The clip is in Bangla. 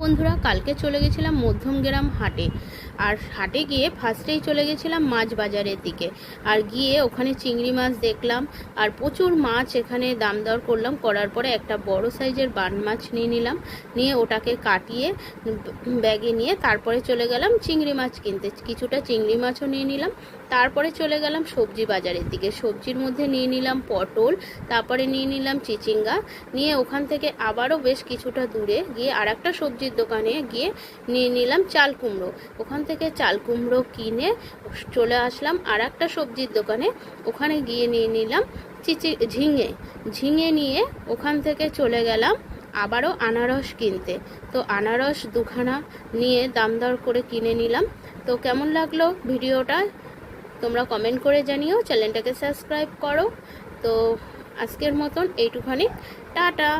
বন্ধুরা, কালকে চলে গেছিলাম মধ্যমগ্রাম হাটে। আর হাটে গিয়ে ফার্স্টেই চলে গেছিলাম মাছ বাজারের দিকে। আর গিয়ে ওখানে চিংড়ি মাছ দেখলাম, আর প্রচুর মাছ এখানে দাম দর করলাম। করার পরে একটা বড় সাইজের বান মাছ নিয়ে নিলাম, নিয়ে ওটাকে কাটিয়ে ব্যাগে নিয়ে তারপরে চলে গেলাম চিংড়ি মাছ কিনতে। কিছুটা চিংড়ি মাছও নিয়ে নিলাম। তারপরে চলে গেলাম সবজি বাজারের দিকে। সবজির মধ্যে নিয়ে নিলাম পটল, তারপরে নিয়ে নিলাম চিচিঙ্গা। নিয়ে ওখান থেকে আবারও বেশ কিছুটা দূরে গিয়ে আর একটা সবজির দোকানে গিয়ে নিয়ে নিলাম চাল কুমড়ো। ওখান থেকে চাল কুমড়ো কিনে চলে আসলাম আর একটা সবজির দোকানে। ওখানে গিয়ে নিয়ে নিলাম ঝিঙে। ঝিঙে নিয়ে ওখান থেকে চলে গেলাম আবারও আনারস কিনতে। তো আনারস দুখানা নিয়ে দাম দর করে কিনে নিলাম। তো কেমন লাগলো ভিডিওটা তোমরা কমেন্ট করে জানিও, চ্যানেলটাকে সাবস্ক্রাইব করো। তো আজকের মতন এইটুখানি, টাটা।